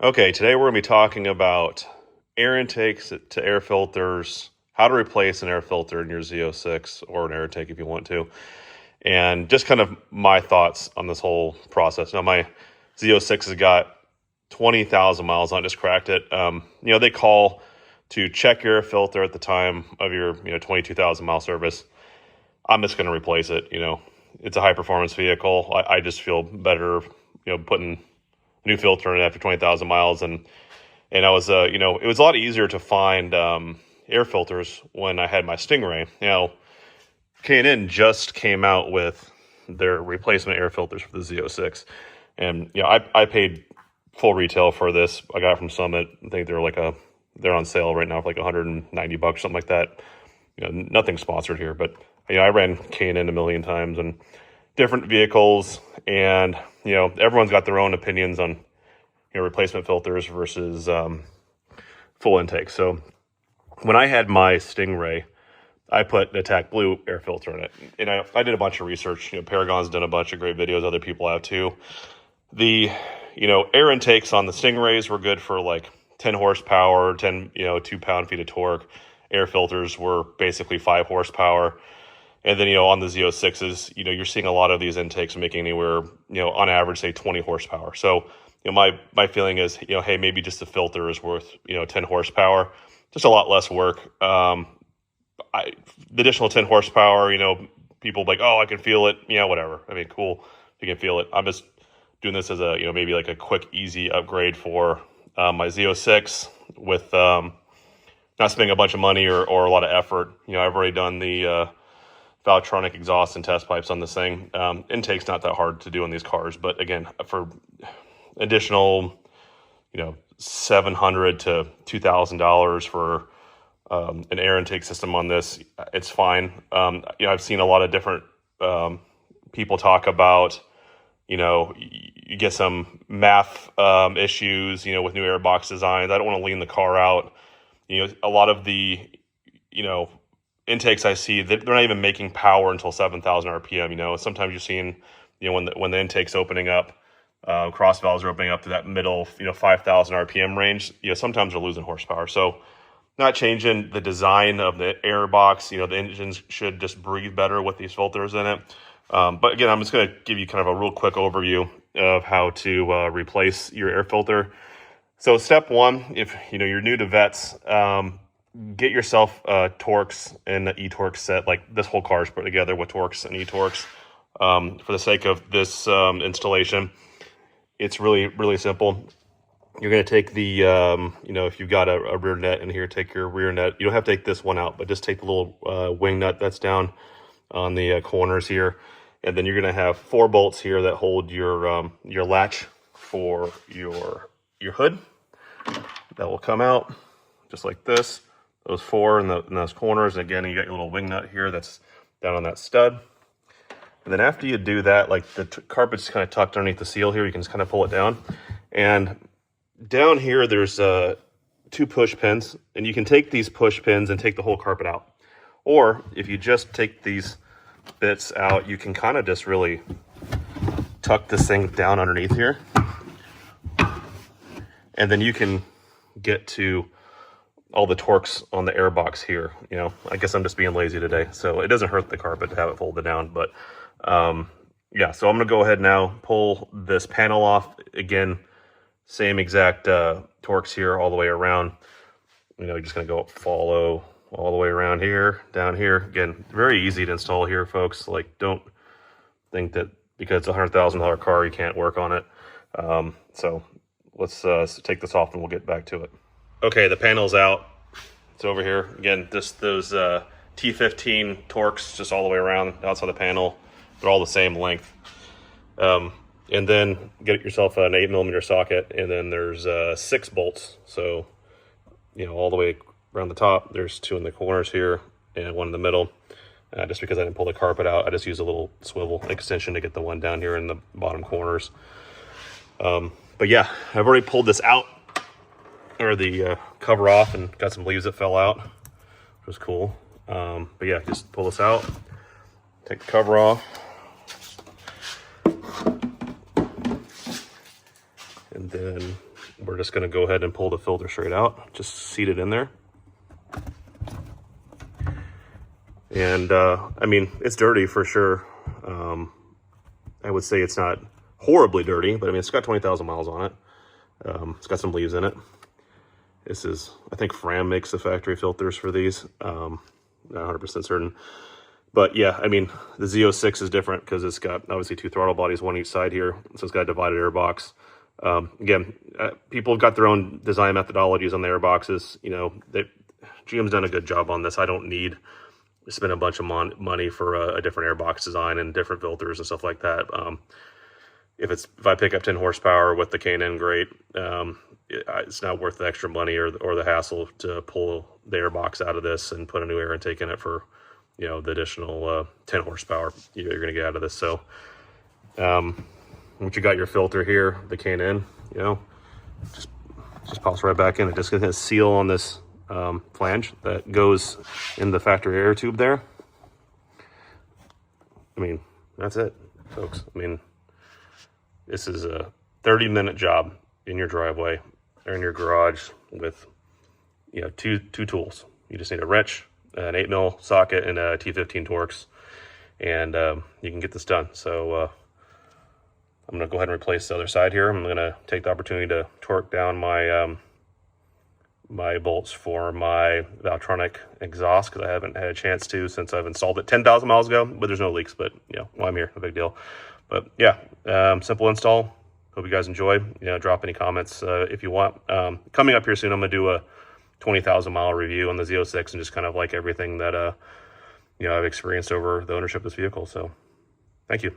Okay, today we're going to be talking about air intakes to air filters, how to replace an air filter in your Z06 or an air intake if you want to, and just kind of my thoughts on this whole process. Now, my Z06 has got 20,000 miles on it, just cracked it. They call to check your air filter at the time of your 22,000 mile service. I'm just going to replace it. It's a high performance vehicle. I just feel better, putting new filter in after 20,000 miles. And I was, it was a lot easier to find air filters when I had my Stingray. K&N just came out with their replacement air filters for the Z06. And, I paid full retail for this. I got it from Summit. I think they're on sale right now for like $190, something like that. Nothing sponsored here, but, I ran K&N a million times and different vehicles, and everyone's got their own opinions on replacement filters versus full intake. So when I had my Stingray, I put the Attack Blue air filter in it, and I did a bunch of research. Paragon's done a bunch of great videos, other people have too. The air intakes on the Stingrays were good for like 10 horsepower, 10 2 pound-feet of torque. Air filters were basically 5 horsepower. And then, on the Z06s, you're seeing a lot of these intakes making anywhere, on average, say 20 horsepower. So, my feeling is, hey, maybe just the filter is worth, 10 horsepower, just a lot less work. The additional 10 horsepower, people like, oh, I can feel it. Whatever. I mean, cool. You can feel it. I'm just doing this as a, maybe like a quick, easy upgrade for my Z06 with not spending a bunch of money or a lot of effort. I've already done the Valvetronic exhaust and test pipes on this thing. Intake's not that hard to do on these cars, but again, for additional, $700 to $2,000 for an air intake system on this, it's fine. I've seen a lot of different people talk about, you get some math issues, with new airbox designs. I don't want to lean the car out. A lot of the, intakes I see, they're not even making power until 7,000 RPM. Sometimes you're seeing, when the intake's opening up, cross valves are opening up to that middle, 5,000 RPM range. Sometimes they're losing horsepower. So not changing the design of the air box. The engines should just breathe better with these filters in it. But again, I'm just going to give you kind of a real quick overview of how to replace your air filter. So step one, if you're new to vets, get yourself Torx and the e-Torx set. Like this whole car is put together with Torx and e-Torx. For the sake of this installation, it's really, really simple. You're going to take the, if you've got a rear net in here, take your rear net. You don't have to take this one out, but just take the little wing nut that's down on the corners here. And then you're going to have 4 bolts here that hold your latch for your hood. That will come out just like this. Those 4 in those corners. And again, you got your little wing nut here that's down on that stud. And then after you do that, like the carpet's kind of tucked underneath the seal here, you can just kind of pull it down. And down here, there's 2 push pins. And you can take these push pins and take the whole carpet out. Or if you just take these bits out, you can kind of just really tuck this thing down underneath here. And then you can get to all the Torx on the air box here. I guess I'm just being lazy today, so it doesn't hurt the carpet to have it folded down. But yeah, so I'm gonna go ahead now, pull this panel off. Again, same exact Torx here all the way around. You're just gonna go follow all the way around here, down here. Again, very easy to install here, folks. Like, don't think that because it's a $100,000 car you can't work on it. So let's take this off and we'll get back to it. Okay, the panel's out. It's over here. Again, those T15 Torx just all the way around outside the panel. They're all the same length. And then get yourself an 8mm socket, and then there's 6 bolts. So, all the way around the top. There's 2 in the corners here and 1 in the middle. Just because I didn't pull the carpet out, I just used a little swivel extension to get the one down here in the bottom corners. But yeah, I've already pulled this out, or the cover off, and got some leaves that fell out, which was cool. But yeah, just pull this out, take the cover off, and then we're just going to go ahead and pull the filter straight out, just seat it in there. And I mean, it's dirty for sure. I would say it's not horribly dirty, but I mean, it's got 20,000 miles on it. It's got some leaves in it. This is, I think Fram makes the factory filters for these. Not 100% certain. But yeah, I mean, the Z06 is different because it's got obviously 2 throttle bodies, one each side here. So it's got a divided air box. Again, people have got their own design methodologies on the air boxes. You know, GM's done a good job on this. I don't need to spend a bunch of money for a different air box design and different filters and stuff like that. If I pick up 10 horsepower with the K&N, great. It's not worth the extra money or the hassle to pull the air box out of this and put a new air intake in it for, you know, the additional 10 horsepower you're going to get out of this. So once you got your filter here, the K&N, you know, just pops right back in. It just gets a seal on this flange that goes in the factory air tube there. I mean, that's it, folks. I mean, this is a 30-minute job in your driveway or in your garage with, you know, two tools. You just need a wrench, an 8mm socket, and a T15 Torx, and you can get this done. So I'm going to go ahead and replace the other side here. I'm going to take the opportunity to torque down my my bolts for my Valtronic exhaust because I haven't had a chance to since I've installed it 10,000 miles ago, but there's no leaks. But, you know, while I'm here, no big deal. But yeah, simple install. Hope you guys enjoy. You know, drop any comments if you want. Coming up here soon, I'm going to do a 20,000 mile review on the Z06 and just kind of like everything that, you know, I've experienced over the ownership of this vehicle. So thank you.